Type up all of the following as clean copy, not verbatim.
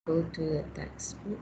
Go to the textbook.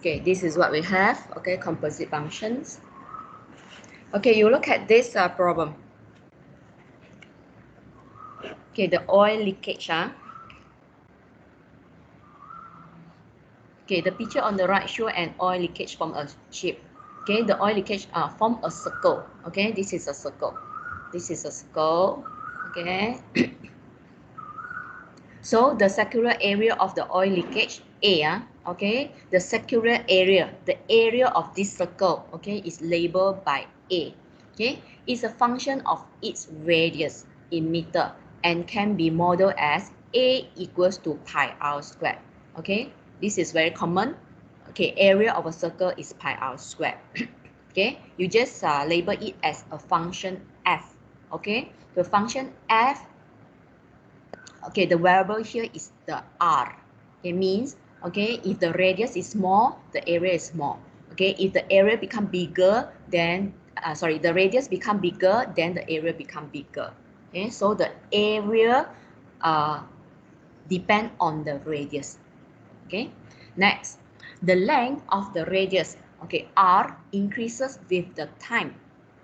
Okay, this is what we have. Okay, composite functions. Okay, you look at this problem. Okay, the oil leakage. Okay, the picture on the right show an oil leakage from a ship. Okay, the oil leakage form a circle. Okay, this is a circle. This is a circle. Okay. So the circular area of the oil leakage A, okay, the circular area, the area of this circle, okay, is labeled by A. Okay, it's a function of its radius in meter and can be modeled as A equals to pi r squared. Okay, this is very common. Okay, area of a circle is pi r squared. Okay, you just label it as a function f. Okay, the function f. Okay, the variable here is the r. It means, okay, if the radius is small, the area is small. Okay, if the area become bigger, then the radius become bigger, then the area become bigger. Okay, so the area depend on the radius. Okay, next, the length of the radius, okay, r increases with the time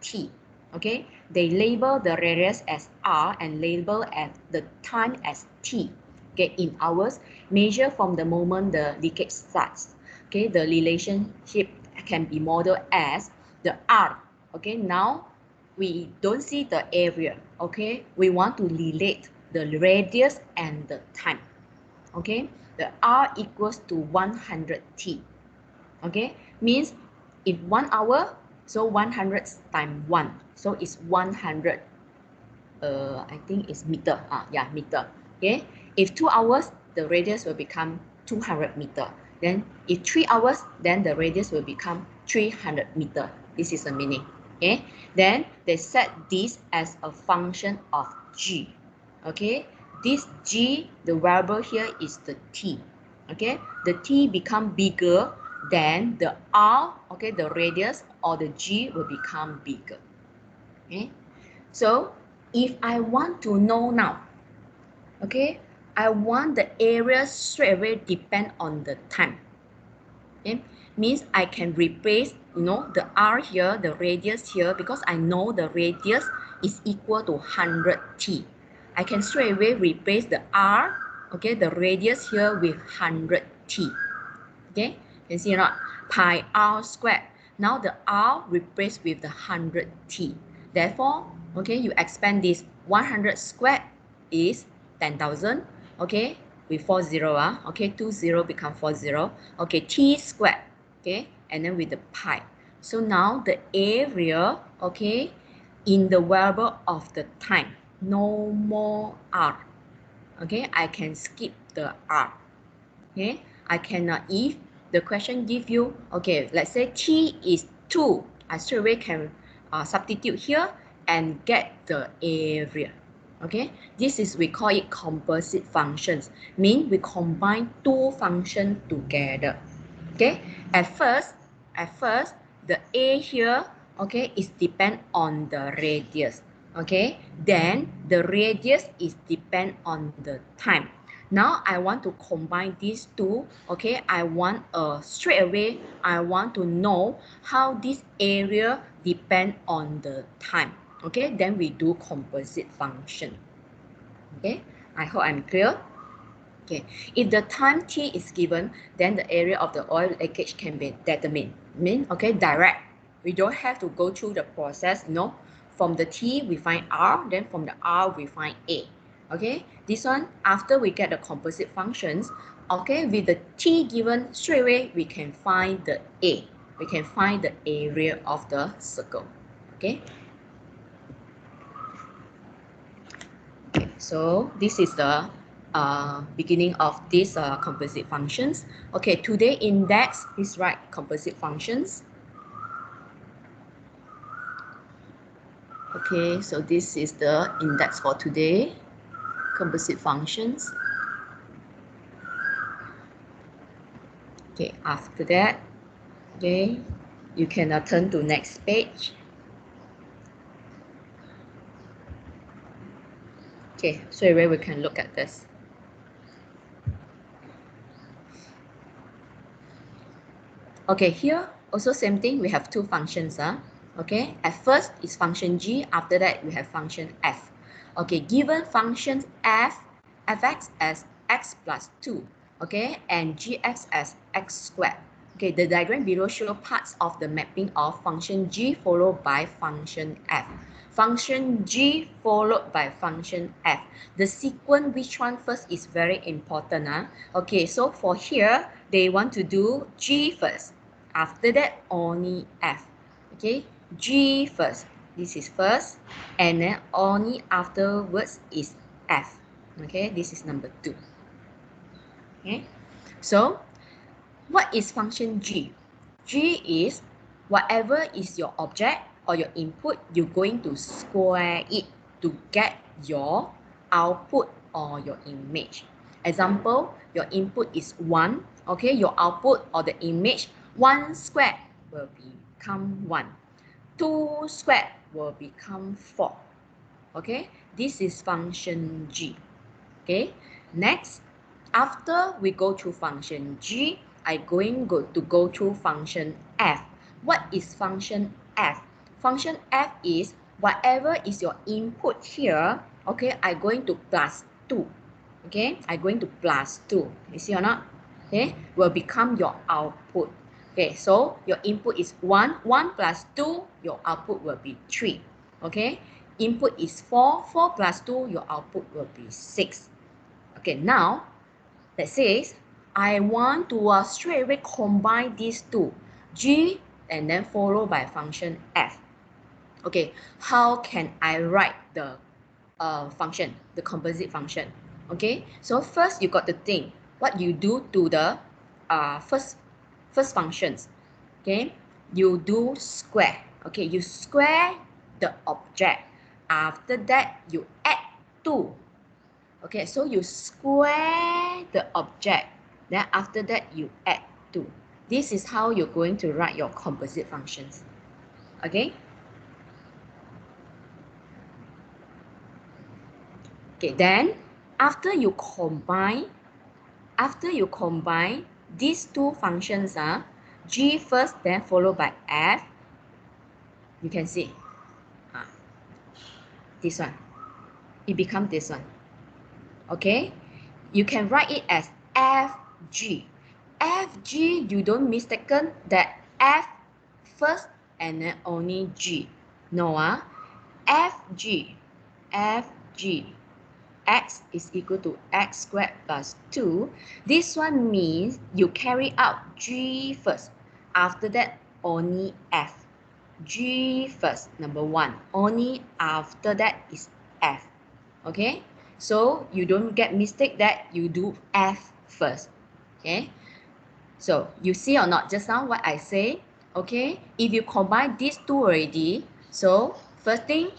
t. Okay, they label the radius as r and label at the time as t. Okay, in hours, measure from the moment the leakage starts. Okay, the relationship can be modeled as the r. Okay, now we don't see the area. Okay, we want to relate the radius and the time. Okay, the r equals to 100t. Okay, means if 1 hour, so 100 times 1, so it's 100. I think it's meter. Yeah, meter. Okay, if 2 hours, the radius will become 200 meter. Then if 3 hours, then the radius will become 300 meter. This is the meaning. Okay, then they set this as a function of g. Okay, this g, the variable here is the t. Okay, the t become bigger, then the r, okay, the radius or the g will become bigger. Okay, so if I want to know now, okay, I want the area straight away depend on the time. Okay, means I can replace, the r here, the radius here, because I know the radius is equal to 100t. I can straight away replace the r, okay, the radius here with 100t. Okay, you see or not? Pi r squared. Now the r replaced with the 100t. Therefore, okay, you expand this 100 squared is 10,000. Okay, with 40, okay, 20 become 40. Okay, t squared. Okay, and then with the pi. So now the area, okay, in the variable of the time, no more r. Okay, I can skip the r. Okay, I cannot, if the question give you, okay, let's say t is 2, I straight away can substitute here and get the area. Okay, this is, we call it composite functions, mean we combine two functions together. Okay, at first the a here, okay, is depend on the radius. Okay, then the radius is depend on the time. Now I want to combine these two. Okay, I want straight away, I want to know how this area depend on the time. Okay, then we do composite function. Okay, I hope I'm clear. Okay, if the time t is given, then the area of the oil leakage can be determined. Okay, direct. We don't have to go through the process, From the t, we find r, then from the r, we find a. Okay, this one, after we get the composite functions, okay, with the t given, straight away, we can find the a. We can find the area of the circle. Okay. Okay, so this is the beginning of this composite functions. Okay, today index, please write composite functions. Okay, so this is the index for today, composite functions. Okay, after that, okay, you can turn to next page. Okay, so where we can look at this. Okay, here also same thing, we have two functions. Okay, at first is function g, after that we have function f. Okay, given function f, fx as x plus 2, okay, and gx as x squared. Okay, the diagram below show parts of the mapping of function g followed by function f. Function g followed by function f. The sequence, which one first, is very important. Okay, so for here, they want to do g first. After that, only f. Okay, g first. This is first, and then only afterwards is f. Okay, this is number 2. Okay, so what is function g? G is whatever is your object or your input, you're going to square it to get your output or your image. Example, your input is 1, okay, your output or the image, 1 squared will become 1. 2 squared will become 4. Okay, this is function g. Okay, next, after we go to function g, I'm going to go to function f. What is function f? Function f is whatever is your input here, okay, I'm going to plus 2. Okay, I'm going to plus 2. You see or not? Okay, will become your output. Okay, so your input is 1. 1 plus 2, your output will be 3. Okay, input is 4. 4 plus 2, your output will be 6. Okay, now, let's say I want to straight away combine these two, g and then followed by function f. Okay, how can I write the function, the composite function? Okay, so first you got to think what you do to the first functions. Okay, you do square. Okay, you square the object. After that, you add 2. Okay, so you square the object. Then after that, you add 2. This is how you're going to write your composite functions. Okay? Okay, then after you combine these two functions, g first, then followed by f, you can see this one. It becomes this one. Okay? You can write it as fg. Fg, you don't mistaken that f first and then only g. No, fg, x is equal to x squared plus 2. This one means you carry out g first. After that, only f. G first, number 1. Only after that is f. Okay? So you don't get mistake that you do f first. Okay? So you see or not just now what I say? Okay? If you combine these two already, so first thing,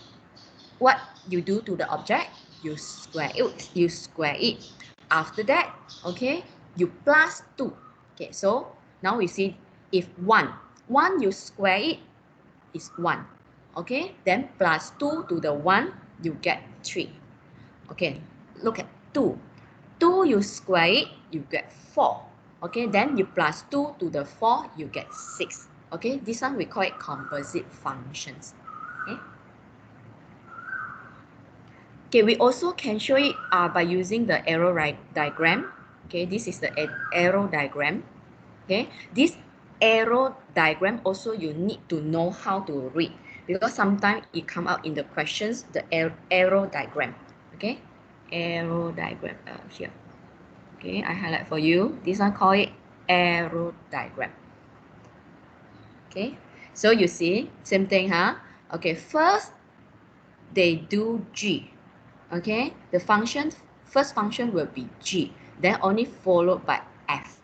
what you do to the object? You square it. You square it. After that, okay, you plus 2. Okay, so now we see if 1 you square it is 1. Okay, then plus 2 to the 1, you get 3. Okay, look at 2. 2 you square it, you get 4. Okay, then you plus 2 to the 4, you get 6. Okay, this one we call it composite functions. Okay. Okay, we also can show it by using the arrow diagram. Okay, this is the arrow diagram. Okay, this arrow diagram also you need to know how to read because sometimes it come out in the questions, the arrow diagram. Okay, arrow diagram here. Okay, I highlight for you. This one call it arrow diagram. Okay, so you see, same thing, Okay, first they do G. Okay, the function first function will be g, then only followed by f.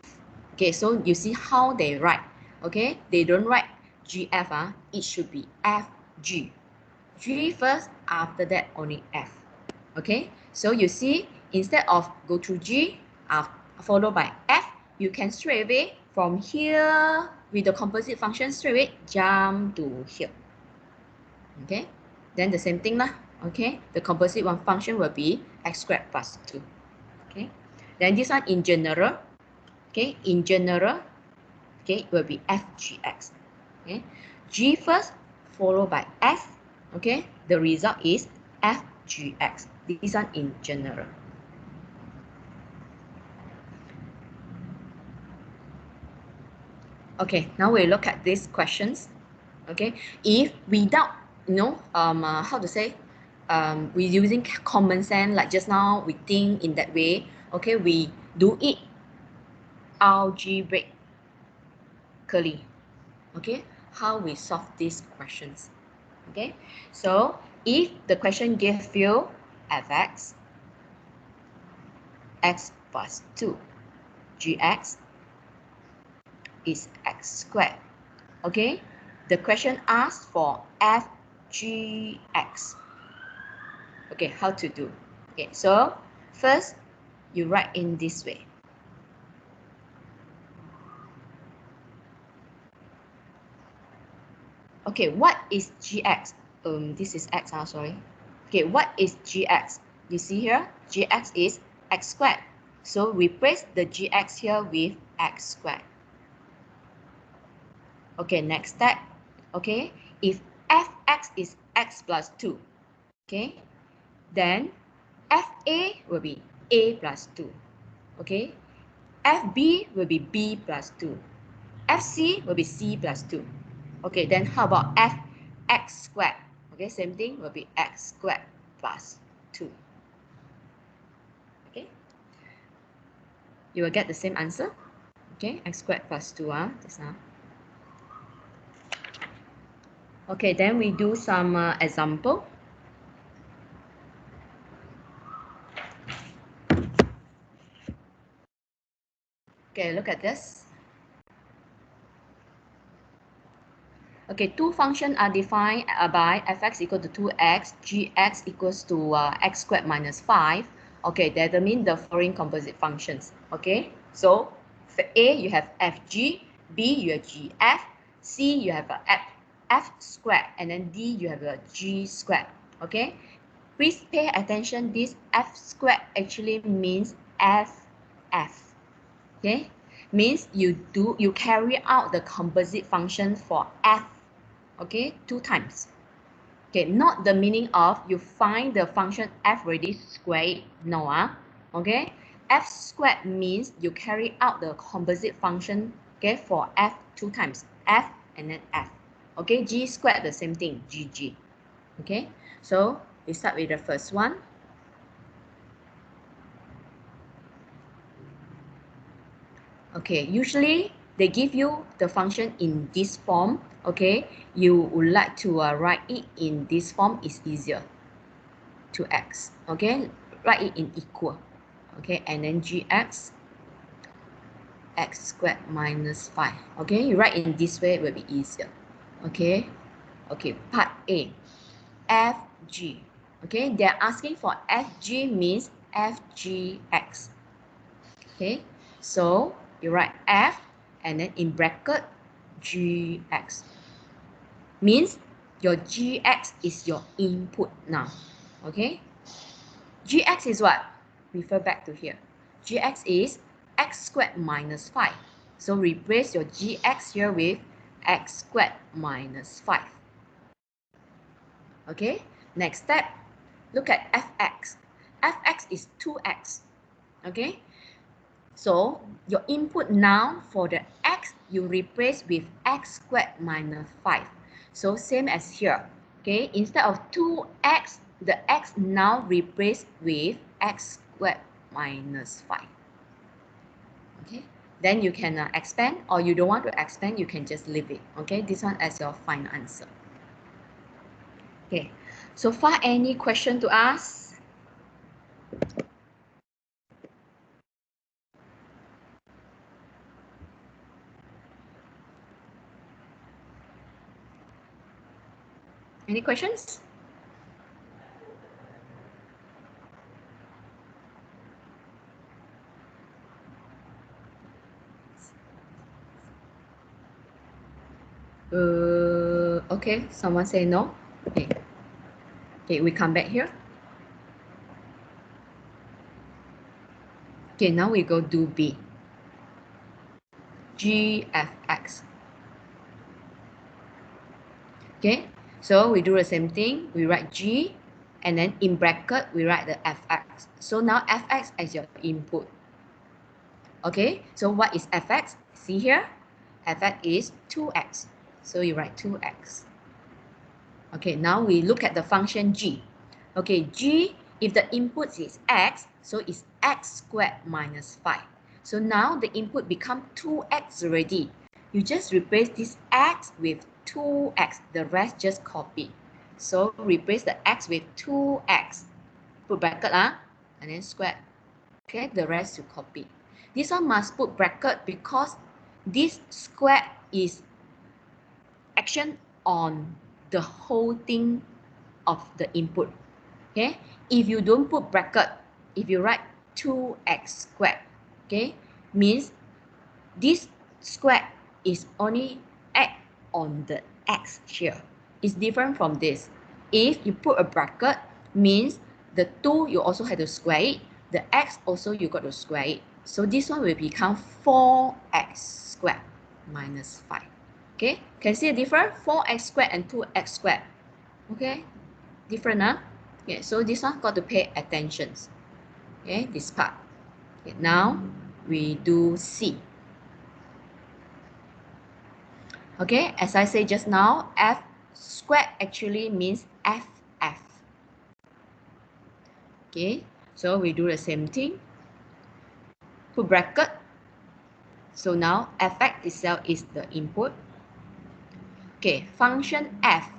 Okay, so you see how they write. Okay, they don't write gf, it should be fg. G first, after that only f. Okay, so you see, instead of go through g followed by f, you can straight away from here with the composite function straight away jump to here. Okay, then the same thing lah. Okay, the composite one function will be x squared plus 2. Okay, then this one in general, okay, in general, okay, will be fgx. Okay, g first followed by f. Okay, the result is fgx. This one in general. Okay, now we look at these questions. Okay, if without, how to say, we using common sense, like just now we think in that way. Okay, we do it algebraically. Okay, how we solve these questions. Okay, so if the question gives you fx, x plus 2, gx is x squared. Okay, the question asks for fgx. Okay, how to do? Okay, so first you write in this way. Okay, what is gx? This is x, sorry. Okay, what is gx? You see here, gx is x squared. So replace the gx here with x squared. Okay, next step. Okay, if fx is x plus 2, okay, then fa will be a plus 2. Okay, fb will be b plus 2. fc will be c plus 2. Okay, then how about fx squared? Okay, same thing will be x squared plus 2. Okay, you will get the same answer. Okay, x squared plus 2, just now. Okay, then we do some example. Okay, look at this. Okay, two functions are defined by fx equal to 2x, gx equals to x squared minus 5. Okay, that means the following composite functions. Okay, so for A, you have fg, B, you have gf, C, you have a f squared, and then D, you have a g squared. Okay, please pay attention. This f squared actually means f. Okay, means you carry out the composite function for f. Okay, 2 times. Okay, not the meaning of you find the function f already squared. No, okay, f squared means you carry out the composite function, okay, for f 2 times, f and then f. Okay, g squared the same thing, gg. Okay, so we start with the first one. Okay, usually they give you the function in this form. Okay, you would like to write it in this form, is easier to x. Okay, write it in equal. Okay, and then gx x squared minus 5. Okay, you write in this way, it will be easier. Okay, okay, part A, fg. Okay, they're asking for fg means fgx. Okay, so you write f and then in bracket gx. Means your gx is your input now. Okay, gx is what? Refer back to here. Gx is x squared minus 5. So replace your gx here with x squared minus 5. Okay, next step, look at fx. Fx is 2x. Okay, so your input now for the x, you replace with x squared minus 5. So same as here. Okay, instead of 2x, the x now replaced with x squared minus 5. Okay, then you can expand, or you don't want to expand, you can just leave it. Okay, this one as your final answer. Okay, so far any question to ask? Any questions? Okay, someone say no. Okay. Okay, we come back here. Okay, now we go do B. GFX. Okay, so we do the same thing. We write G, and then in bracket, we write the FX. So now FX as your input. Okay, so what is FX? See here, FX is 2x. So you write 2x. Okay, now we look at the function G. Okay, G, if the input is x, so it's x squared minus 5. So now the input become 2x already. You just replace this x with 2x. The rest just copy. So replace the x with 2x. Put bracket, and then square. Okay, the rest you copy. This one must put bracket because this square is action on the whole thing of the input. Okay, if you don't put bracket, if you write 2x squared, okay, means this square is only act on the x here. It's different from this. If you put a bracket, means the 2 you also have to square it, the x also you got to square it. So this one will become 4x squared minus 5. Okay, can see the difference? 4x squared and 2x squared. Okay, different, Okay, so this one got to pay attention. Okay, this part. Okay, now we do C. Okay, as I said just now, F squared actually means FF. Okay, so we do the same thing. Put bracket. So now FX itself is the input. Okay, function F.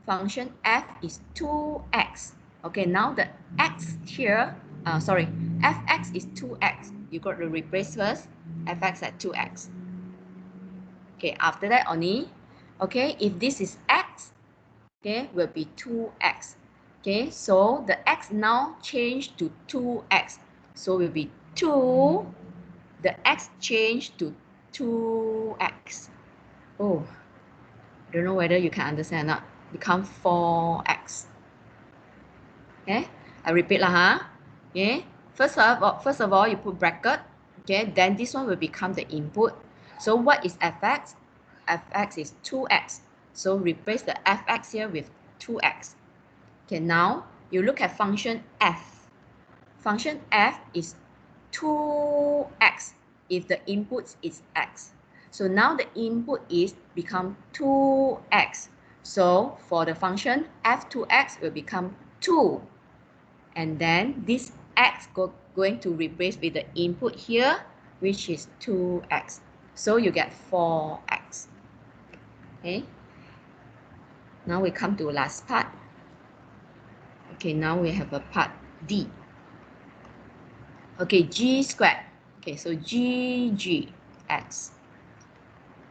Function F is 2x. Okay, now the x here, fx is 2x. You got to replace first, fx at 2x. Okay, after that only, okay, if this is x, okay, will be 2x. Okay, so the x now changed to 2x. So will be 2, the x changed to 2x. Oh, don't know whether you can understand or not. Become 4x. Okay, I repeat lah, Okay, first of all, you put bracket. Okay, then this one will become the input. So what is fx? Fx is 2x. So replace the fx here with 2x. Okay, now you look at function f. Function f is 2x if the input is x. So now the input is become 2x. So for the function f2x will become 2. And then this x going to replace with the input here, which is 2x. So you get 4x. Okay. Now we come to last part. Okay, now we have a part D. Okay, g squared. Okay, so gx.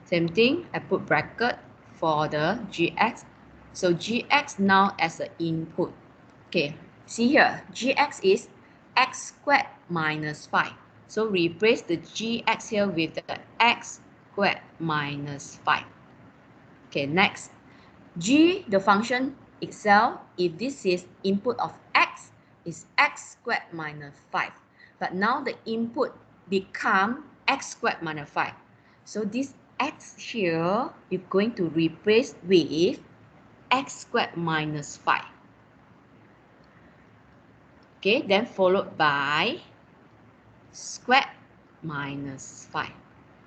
Same thing, I put bracket for the gx. So gx now as an input. Okay, see here, gx is x squared minus 5. So replace the gx here with the x squared minus 5. Okay, next, g, the function itself, if this is input of x, is x squared minus 5. But now the input become x squared minus 5. So this x here, you're going to replace with x squared minus 5. Okay, then followed by squared minus 5.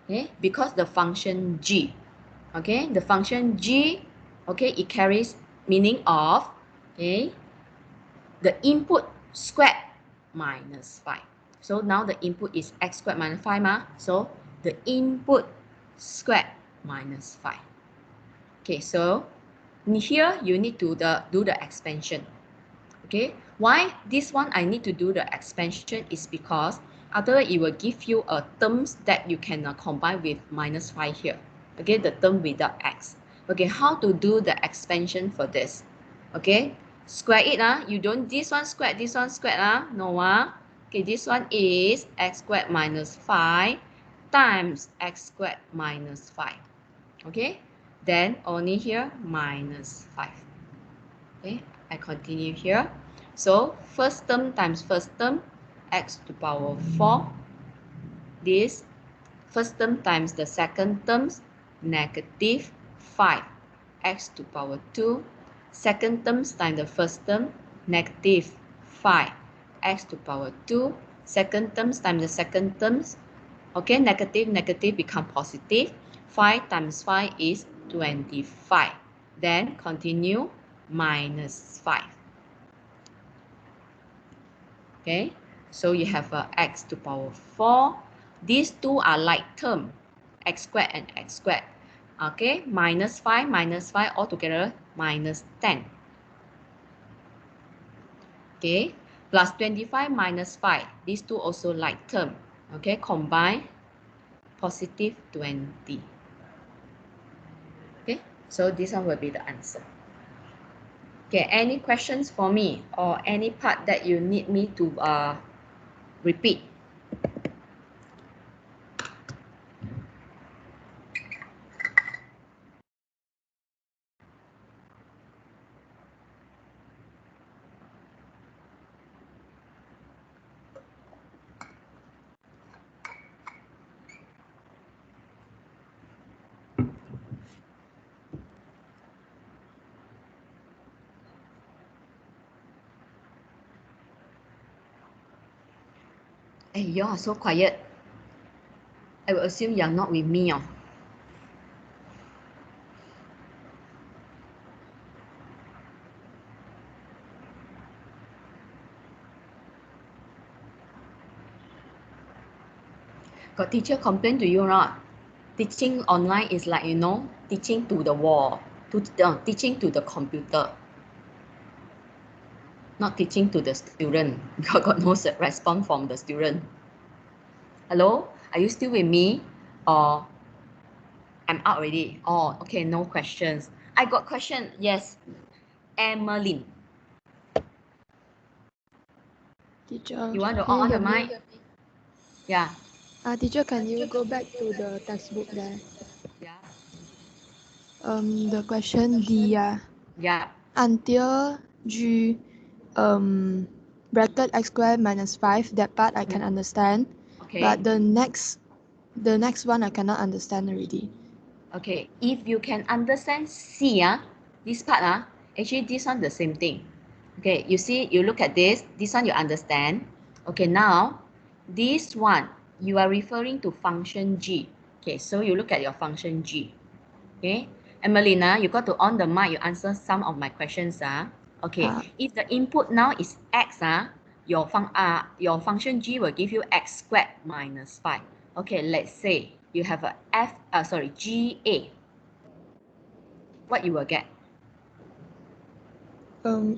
Okay, because the function g, okay, the function g, okay, it carries meaning of, okay, the input squared minus 5. So now the input is x squared minus 5, so the input squared minus 5. Okay, so here you need to do the expansion. Okay, why this one I need to do the expansion is because otherwise it will give you a terms that you can combine with minus 5 here. Okay, the term without x. Okay, how to do the expansion for this? Okay, square it. You don't this one squared, this one squared. No. Okay, this one is x squared minus 5 times x squared minus 5. Okay, then only here minus 5. Okay, I continue here. So first term times first term, x to the power 4. This first term times the second terms, negative 5 x to the power 2. Second terms times the first term, negative 5 x to the power 2. Second terms times the second terms, okay, negative negative become positive. 5 times 5 is 25. Then continue minus 5. Okay, so you have a x to the power 4. These two are like term, x squared and x squared. Okay, minus 5 altogether minus 10. Okay, plus 25 minus 5. These two also like term. Okay, combine positive 20. Okay, so this one will be the answer. Okay, any questions for me or any part that you need me to repeat? Hey, you are so quiet. I will assume you are not with me. Got teacher complain to you or not? Teaching online is like, teaching to the wall, teaching to the computer, not teaching to the student. Got no response from the student. Hello, are you still with me? Or I'm out already? Oh, okay, no questions. I got question. Yes, Emmeline. Teacher, You want to can you on the hear me? mic? Yeah. Teacher, can you go back to the textbook there? Yeah. The question D, Yeah. until G, bracket x squared minus 5, that part I can understand. Okay. But the next one I cannot understand already. Okay. If you can understand C, this part, actually this one the same thing. Okay, you see, you look at this one you understand. Okay, now this one you are referring to function G. Okay, so you look at your function G. Okay, Emelina, you got to on the mic, you answer some of my questions. Okay, if the input now is x, your function G will give you x squared minus 5. Okay, let's say you have a GA. What you will get?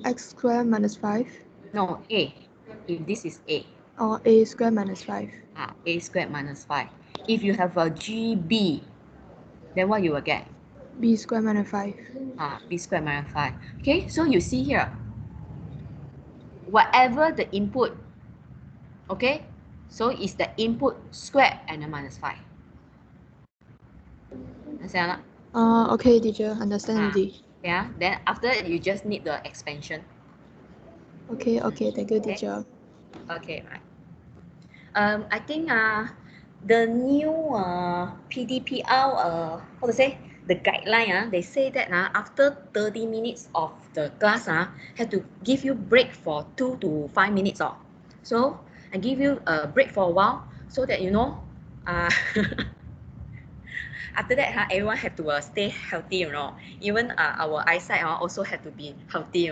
X squared minus 5. No, A. If this is A. Or a squared minus 5. A squared minus 5. If you have a GB, then what you will get? B squared minus 5. B squared minus 5. Okay, so you see here, whatever the input, okay, so it's the input squared and the minus 5. Understand? Okay, teacher, understand already. Yeah, then after that, you just need the expansion. Okay, thank you, teacher. Okay, right. I think the new PDPR, how to say, the guideline, they say that after 30 minutes of the class, have to give you break for 2 to 5 minutes. So I give you a break for a while so that after that, everyone have to stay healthy, Even our eyesight also have to be healthy,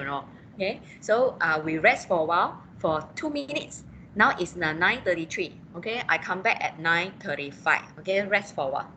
Okay, so we rest for a while for 2 minutes. Now it's 9:33. Okay, I come back at 9:35. Okay, rest for a while.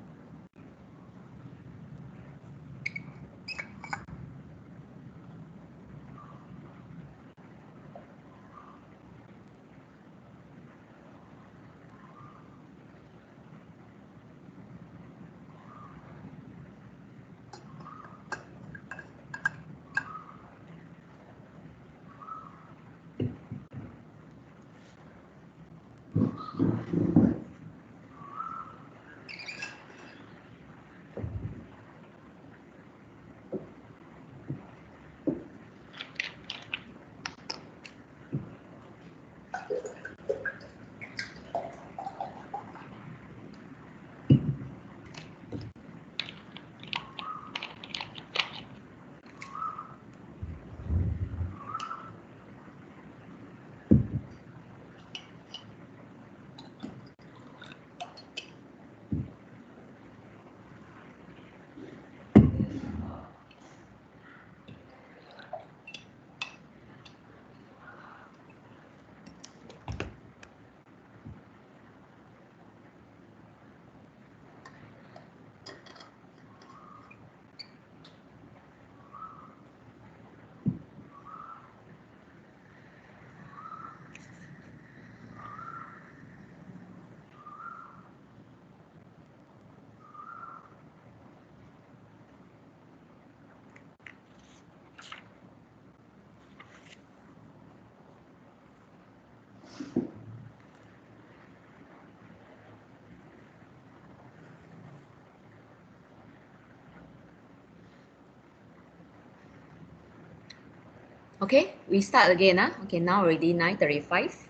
Okay, we start again. Okay, now already 9:35.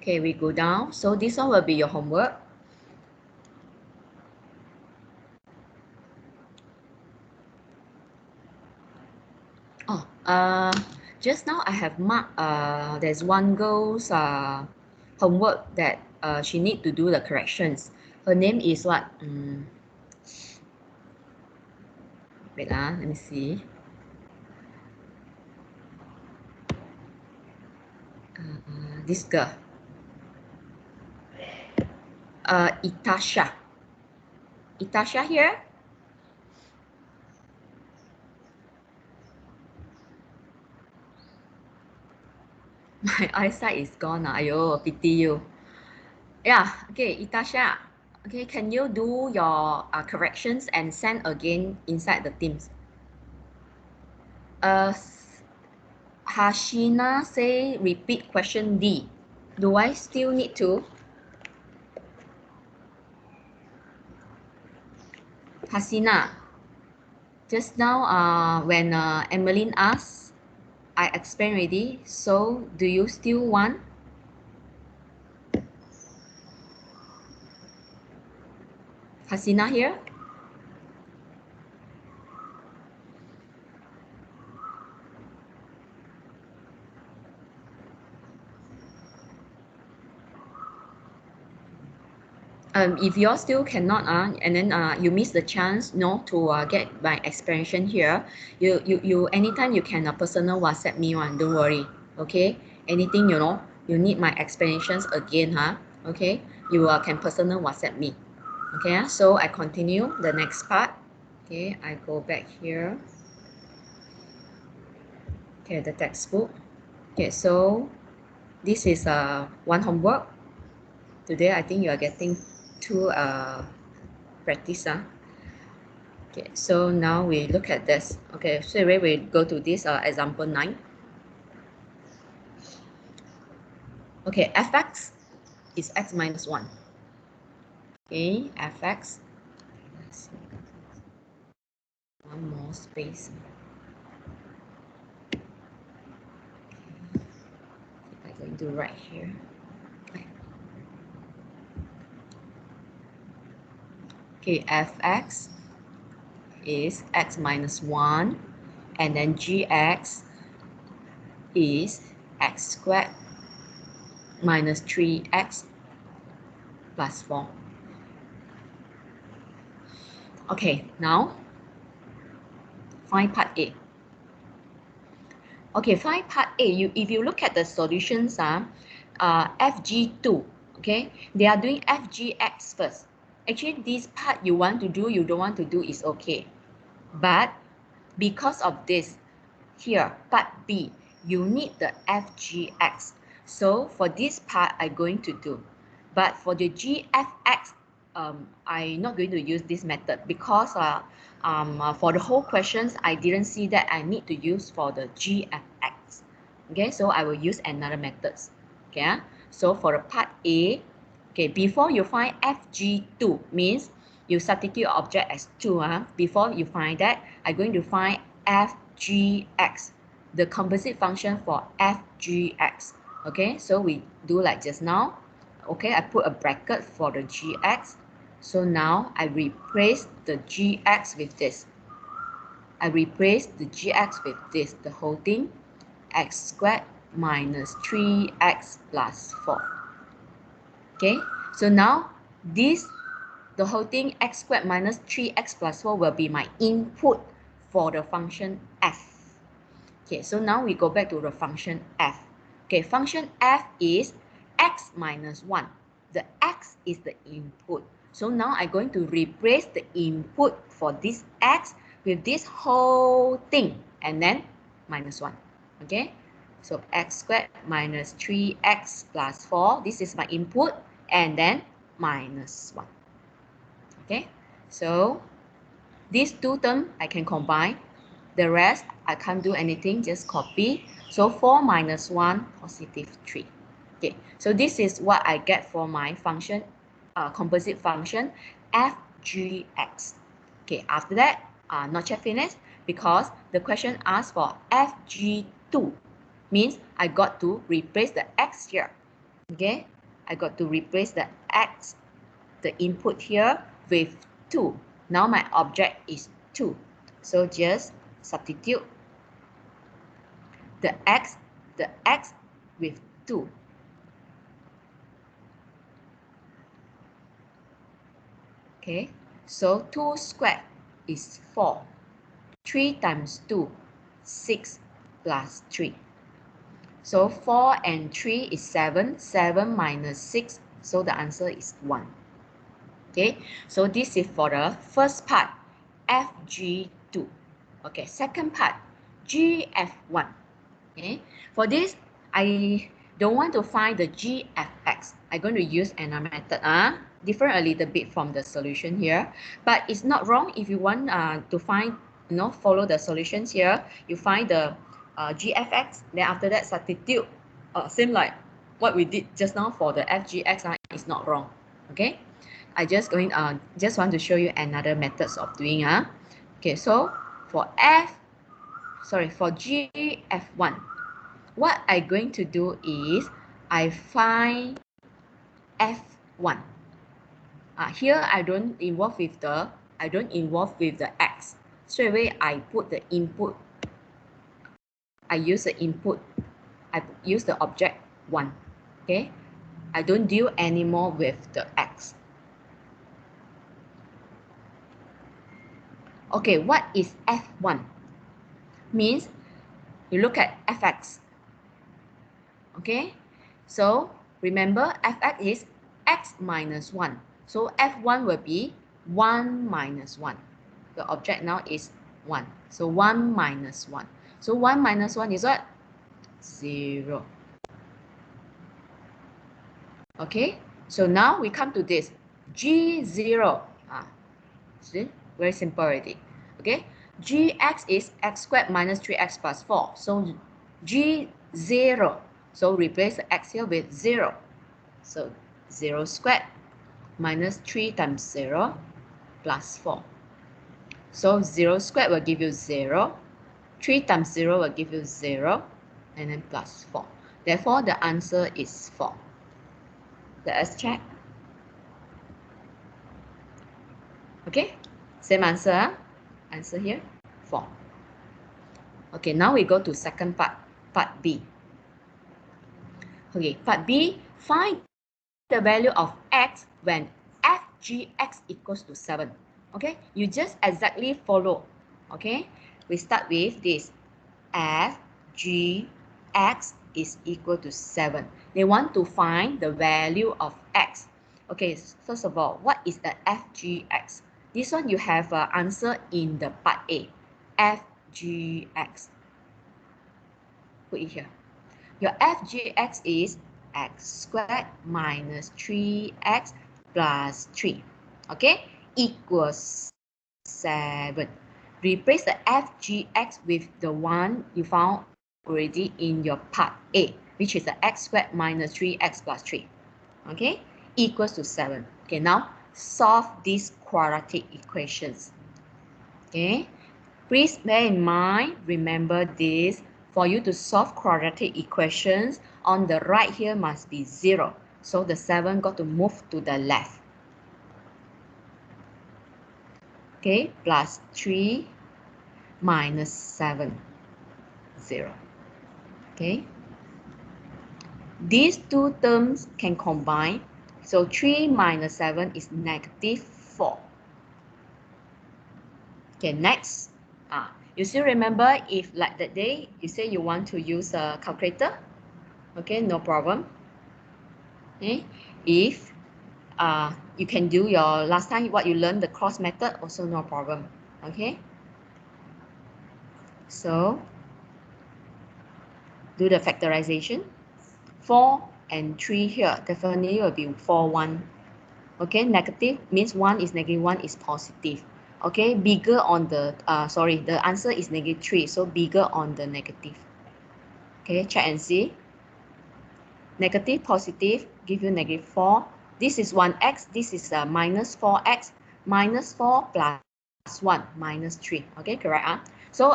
Okay, we go down. So this one will be your homework. Oh, just now I have marked, there's one girl's homework that she need to do the corrections. Her name is what? Wait, let me see. This girl. Itasha. Itasha here? My eyesight is gone. Ayo, pity you. Yeah, okay, Itasha. Okay, can you do your corrections and send again inside the Teams? Hashina say repeat question D. Do I still need to? Hasina, just now when Emmeline asked, I explained already. So do you still want? Hasina here? If you all still cannot and then you miss the chance to get my explanation here, you anytime you can personal WhatsApp me one, don't worry. Okay, anything you need my explanations again, okay, you can personal WhatsApp me. Okay, so I continue the next part. Okay, I go back here. Okay, the textbook. Okay, so this is one homework. Today I think you are getting two practice. Okay, so now we look at this. Okay, so we go to this example 9. Okay, fx is x minus 1. Okay, fx. One more space. I'm going to write here. Okay, fx is x minus 1, and then gx is x squared minus 3x plus 4. Okay, now find part A. Okay, find part A. If you look at the solutions, FG2, okay, they are doing FGX first. Actually, this part you want to do, you don't want to do is okay. But because of this, here, part B, you need the FGX. So for this part, I'm going to do. But for the GFX, I'm not going to use this method because for the whole questions, I didn't see that I need to use for the GFX. Okay, so I will use another methods. Okay, so for the part A, okay, before you find FG2 means you substitute object as 2. Before you find that, I'm going to find FGX, the composite function for FGX. Okay, so we do like just now. Okay, I put a bracket for the GX. So now I replace the GX with this. I replace the GX with this, the whole thing, x squared minus 3x plus 4. Okay, so now this, the whole thing, x squared minus 3x plus 4 will be my input for the function f. Okay, so now we go back to the function f. Okay, function f is x minus 1. The x is the input. So now I'm going to replace the input for this x with this whole thing and then minus 1. Okay, so x squared minus 3x plus 4. This is my input and then minus 1. Okay, so these two terms I can combine. The rest I can't do anything, just copy. So 4 minus 1, positive 3. Okay, so this is what I get for my function, composite function fgx. Okay, after that, not yet finished because the question asks for FG2. Means I got to replace the X here. Okay, I got to replace the X, the input here with 2. Now my object is 2. So just substitute the X with 2. Okay, so 2 squared is 4. 3 times 2, 6 plus 3. So 4 and 3 is 7. 7 minus 6. So the answer is 1. Okay, so this is for the first part, FG2. Okay, second part, GF1. Okay, for this, I don't want to find the GFX. I'm going to use another method. Different a little bit from the solution here, but it's not wrong if you want to find, follow the solutions here. You find the GFX, then after that substitute, same like what we did just now for the FGX. It's not wrong. Okay, I just want to show you another methods of doing. Okay, so for GF1, what I'm going to do is I find F1. Here I don't involve with the X. Straight away I put the input. I use the input. I use the object 1. Okay, I don't deal anymore with the X. Okay, what is F1? Means you look at Fx. Okay, so remember Fx is X minus 1. So F1 will be 1 minus 1. The object now is 1. So 1 minus 1. So 1 minus 1 is what? 0. Okay, so now we come to this. G0. See? Very simple already. Okay, Gx is x squared minus 3x plus 4. So G0. So replace the x here with 0. So 0 squared minus 3 times 0 plus 4. So 0 squared will give you 0. 3 times 0 will give you 0. And then plus 4. Therefore, the answer is 4. Let us check. Okay, same answer. Answer here, 4. Okay, now we go to second part, part B. Okay, part B, find the value of x when FGX equals to 7. Okay, you just exactly follow. Okay, we start with this. FGX is equal to 7. They want to find the value of x. Okay, first of all, what is the FGX? This one you have an answer in the part A. FGX. Put it here. Your FGX is x squared minus 3x plus 3. Okay, equals 7. Replace the FGX with the one you found already in your part A, which is the x squared minus 3x plus 3. Okay, equals to 7. Okay, now solve these quadratic equations. Okay, please bear in mind, remember this, for you to solve quadratic equations, on the right here must be 0. So the 7 got to move to the left. Okay, plus 3 minus 7, 0. Okay, these two terms can combine. So 3 minus 7 is negative 4. Okay, next. You still remember if like that day you say you want to use a calculator? Okay, no problem. Okay, if you can do your last time what you learned, the cross method, also no problem. Okay, so do the factorization. 4 and 3 here definitely will be 4, 1. Okay, negative means 1 is negative, 1 is positive. Okay, bigger on the the answer is negative 3, so bigger on the negative. Okay, check and see. Negative, positive, give you negative 4. This is 1x, this is minus 4x. Minus 4 plus 1 minus 3. Okay, correct. So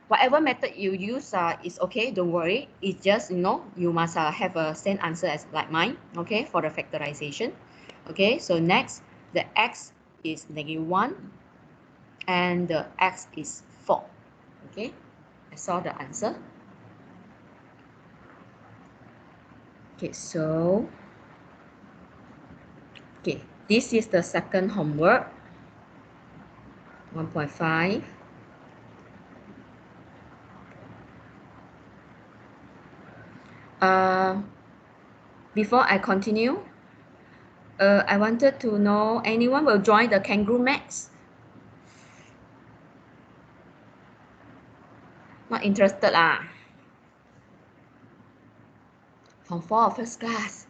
whatever method you use is okay, don't worry. It's just, you must have a same answer as like mine, okay, for the factorization. Okay, so next, the x is -1 and the x is 4. Okay, I saw the answer. Okay, so okay, this is the second homework, 1.5. Before I continue, I wanted to know, anyone will join the kangaroo maths? Not interested lah. Form 4 first class.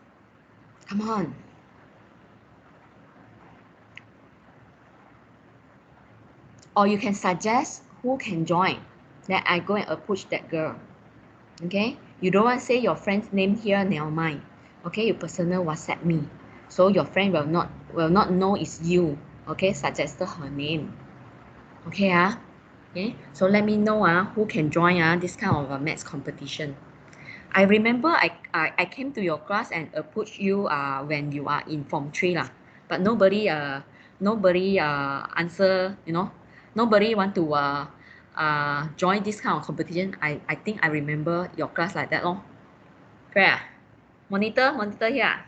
Come on. Or you can suggest who can join. Then I go and approach that girl. Okay? You don't want to say your friend's name here, never mind. Okay, you personal WhatsApp me. So your friend will not know it's you. Okay, suggested her name. Okay, okay. So let me know who can join this kind of a maths competition. I remember I came to your class and approached you when you are in Form 3 lah. But nobody answer, nobody want to join this kind of competition. I think I remember your class like that lor. Correct? Monitor here.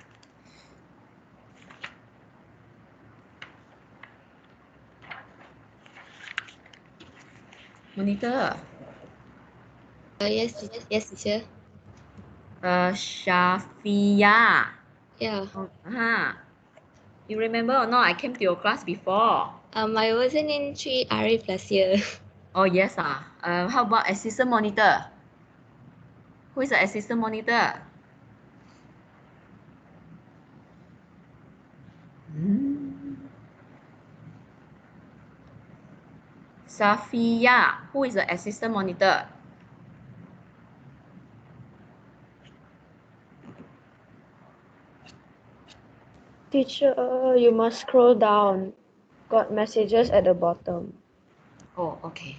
Monitor. Yes, teacher. Shafia. Yeah. You remember or not? I came to your class before. I wasn't in 3RA last year. Oh yes. How about assistant monitor? Who is the assistant monitor? Safia. Who is the assistant monitor? Teacher, you must scroll down. Got messages at the bottom. Oh, okay.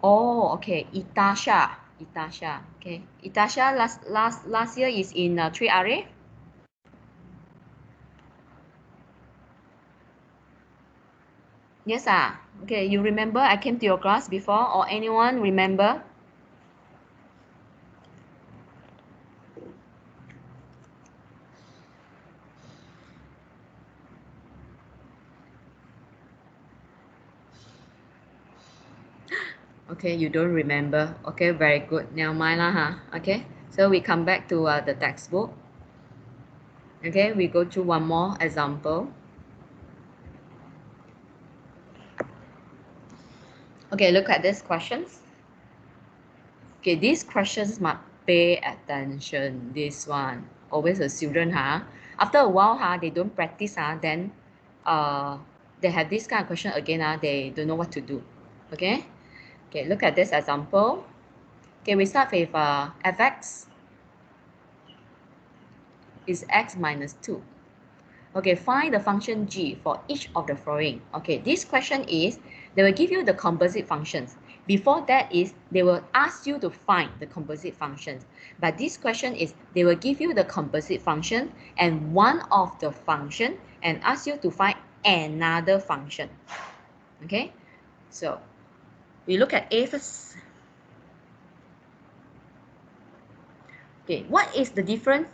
Oh, okay. Itasha. Okay. Itasha last year is in 3RA. Yes, okay. You remember I came to your class before, or anyone remember? Okay, you don't remember. Okay, very good. Never mind lah, Okay, so we come back to the textbook. Okay, we go to one more example. Okay, look at these questions. Okay, these questions must pay attention. This one, always a student, after a while, they don't practice, then they have this kind of question again, they don't know what to do. Okay, look at this example. Okay, we start with fx is x minus 2. Okay, find the function g for each of the following. Okay, this question is, they will give you the composite functions. Before that is, they will ask you to find the composite functions. But this question is, they will give you the composite function and one of the function and ask you to find another function. Okay, so we look at A first. Okay, what is the difference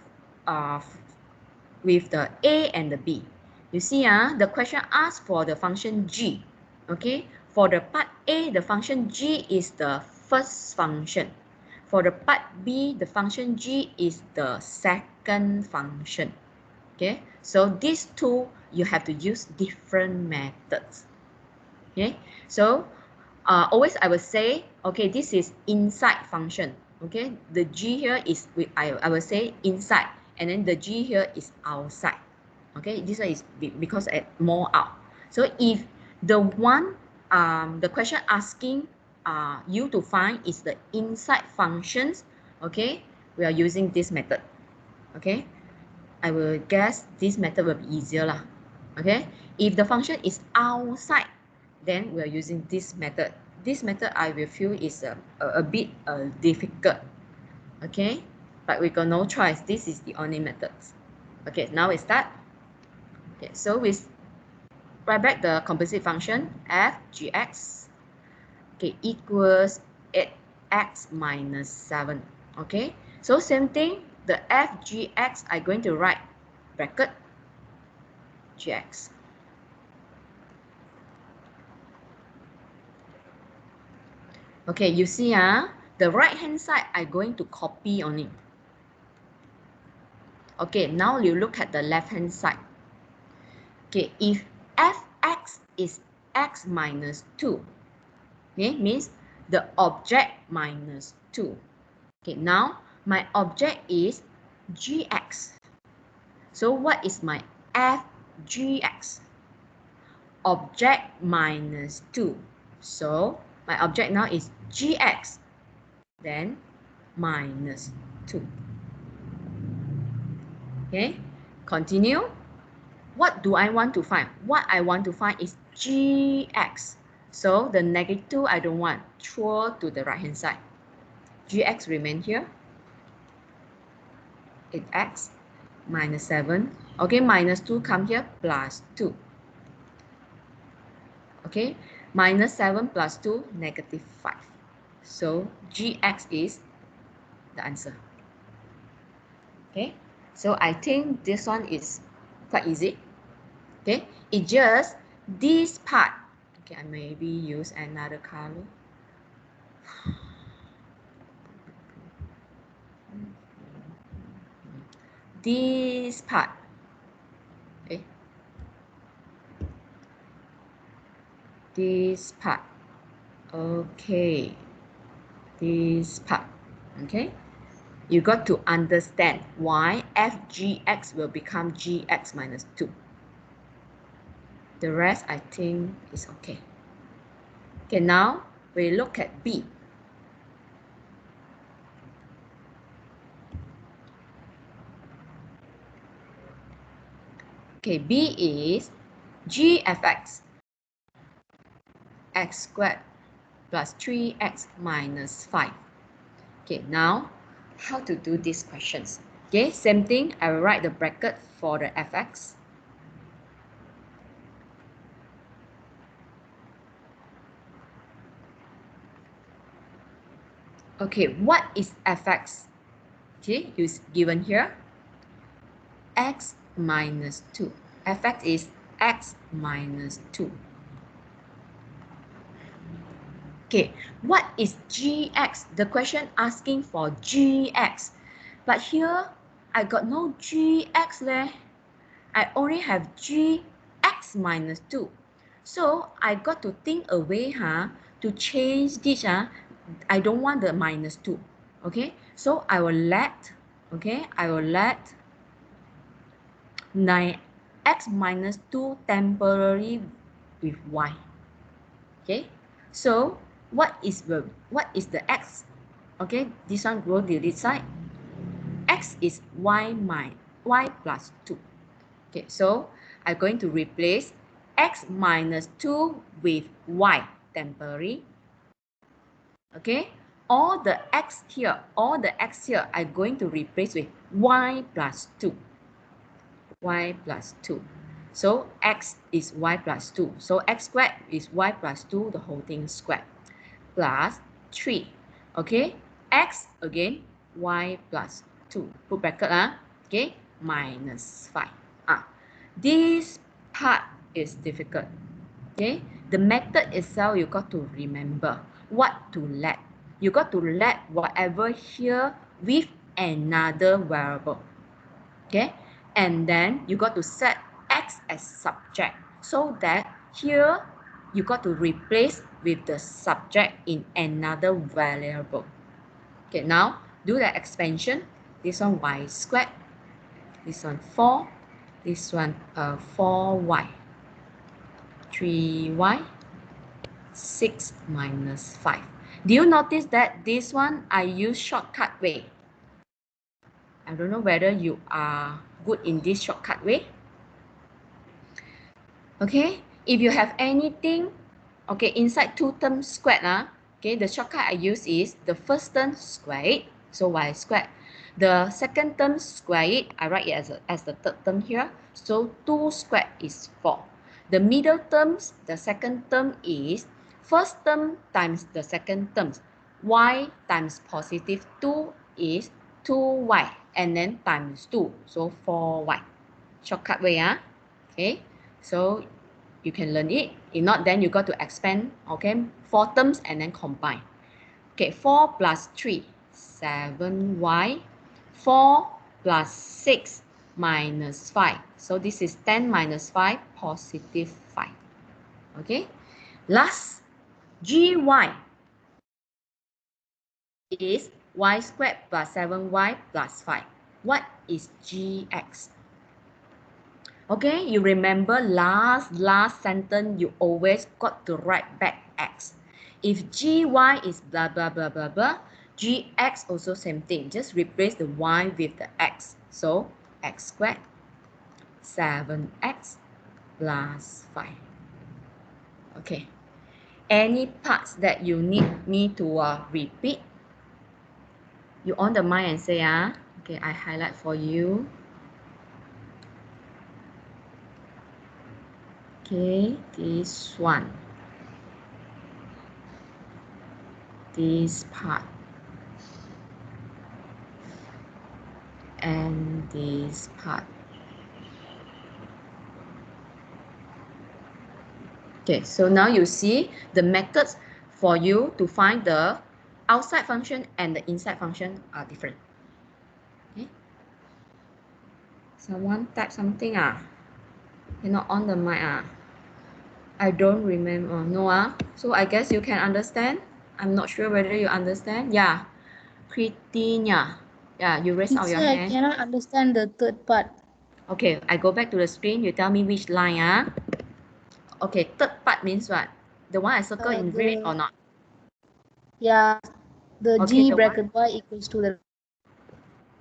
with the A and the B? You see, the question asks for the function g. Okay, for the part A, the function g is the first function. For the part B, the function g is the second function. Okay, so these two, you have to use different methods. Okay, so always I will say, okay, this is inside function. Okay, the g here is, I will say inside, and then the g here is outside. Okay, this one is because at more out. So if the one, the question asking you to find is the inside functions, okay, we are using this method. Okay, I will guess this method will be easier lah. Okay, if the function is outside, then we are using this method. This method I will feel is a bit difficult. Okay, but we got no choice. This is the only method. Okay, now we start. Okay, so we write back the composite function f gx, okay, equals 8x minus 7. Okay, so same thing, the f gx I'm going to write bracket gx. Okay, you see the right hand side I'm going to copy on it. Okay, now you look at the left hand side. Okay, if fx is x minus 2, okay, means the object minus 2. Okay, now my object is gx. So what is my f gx? Object minus 2. So my object now is gx, then minus 2. Okay, continue. What do I want to find? What I want to find is gx. So the -2 I don't want. Throw to the right hand side. Gx remain here. 8x minus 7. Okay, minus 2 come here, plus 2. Okay, minus 7 plus 2, negative 5. So gx is the answer. Okay, so I think this one is quite easy. Okay, it just this part. Okay, I maybe use another color. This part. Okay, this part. Okay, this part. Okay, you got to understand why f gx will become gx minus 2. The rest I think is okay. Okay, now we look at B. Okay, B is g f x, x squared plus 3x minus 5. Okay, now how to do these questions? Okay, same thing, I will write the bracket for the fx. Okay, what is fx? Okay, is given here. X minus 2. fx is x minus 2. Okay, what is gx? The question asking for gx. But here, I got no gx there. I only have gx minus 2. So, I got to think a way to change this. I don't want the minus 2. Okay, so I will let, x minus 2 temporary with y. Okay, so what is the x? Okay, this one go to this side. X is y plus 2. Okay, so I'm going to replace x minus 2 with y temporary. Okay, all the x here I'm going to replace with y plus 2. Y plus 2. So x is y plus 2. So x squared is y plus 2, the whole thing squared. Plus 3. Okay, x again, y plus 2. Put bracket, okay, minus 5. This part is difficult. Okay, the method itself, you got to remember what to let. You got to let whatever here with another variable. Okay, and then you got to set x as subject, so that here you got to replace with the subject in another variable. Okay, now do the expansion. This one y squared, this one 4, this one 4y, 3y, 6 minus 5. Do you notice that this one I use shortcut way? I don't know whether you are good in this shortcut way. Okay, if you have anything, okay, inside 2 terms squared, okay, the shortcut I use is the first term square it, so y squared. The second term square it, I write it as the third term here, so 2 squared is 4. The middle terms, the second term is first term times the second term. Y times positive 2 is 2y, and then times 2, so 4y. Shortcut way, okay? So you can learn it. If not, then you got to expand, okay? 4 terms and then combine. Okay, 4 plus 3, 7y. 4 plus 6 minus 5. So this is 10 minus 5, positive 5. Okay, last, gy is y squared plus 7y plus 5. What is gx? Okay, you remember last sentence, you always got to write back x. If gy is blah, blah, blah, blah, blah, gx also same thing. Just replace the y with the x. So, x squared, 7x plus 5. Okay. Any parts that you need me to repeat? You on the mic and say, okay, I highlight for you. Okay, this one. This part. And this part. Okay, so now you see the methods for you to find the outside function and the inside function are different. Okay. Someone type something, you're not on the mic, I don't remember. No, so I guess you can understand. I'm not sure whether you understand. Yeah, Kritina. Yeah, you raise out your Teacher, I hand. cannot understand the third part. Okay, I go back to the screen. You tell me which line, Okay, third part means what? The one I circle in red or not? Yeah, the Okay, G the one. bracket Y equals to the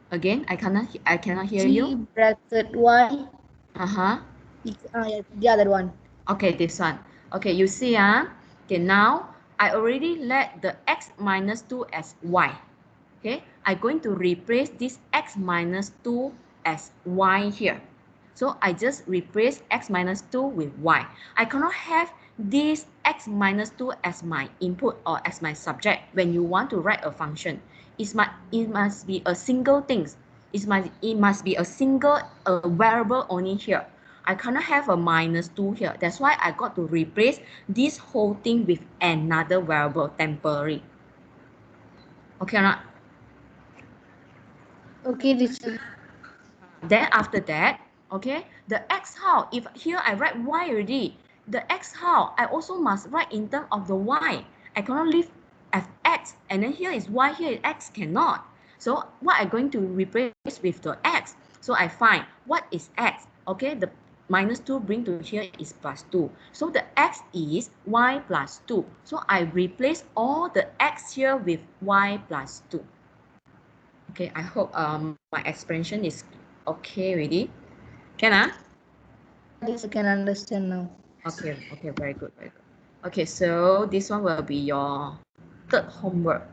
Again, I cannot hear G you. bracket Y. Yeah, The other one. okay, this one. Okay, you see, okay, now I already let the x minus 2 as y. Okay, I'm going to replace this x minus 2 as y here. So I just replace x minus 2 with y. I cannot have this x minus 2 as my input or as my subject when you want to write a function. It must be a single thing. It must be a single variable only here. I cannot have a minus 2 here. That's why I got to replace this whole thing with another variable temporary. Okay or not? Okay, teacher. Then after that, okay, the x how? If here I write y already, the x how? I also must write in terms of the y. I cannot leave fx, and then here is y, here is x, cannot. So what I'm going to replace with the x? So I find what is x? Okay, the minus 2 bring to here is plus 2. So the x is y plus 2. So I replace all the x here with y plus 2. Okay, I hope my explanation is okay already. Can Teacher can understand now. Okay, very good, very good. Okay, so this one will be your third homework.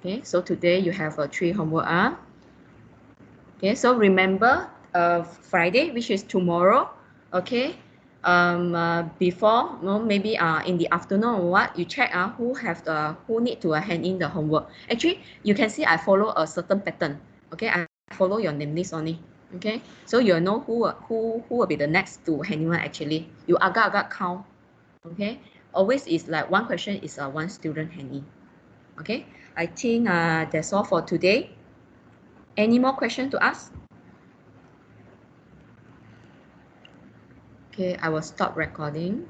Okay, so today you have 3 homework. Okay, so remember Friday, which is tomorrow. Okay, before, maybe in the afternoon or what, you check who need to hand in the homework. Actually, you can see I follow a certain pattern. Okay, I follow your name list only. Okay, so you'll know who will be the next to hand in one. Actually, you agak count. Okay, always is like one question is one student hand in. Okay, I think that's all for today. Any more question to ask? Okay, I will stop recording.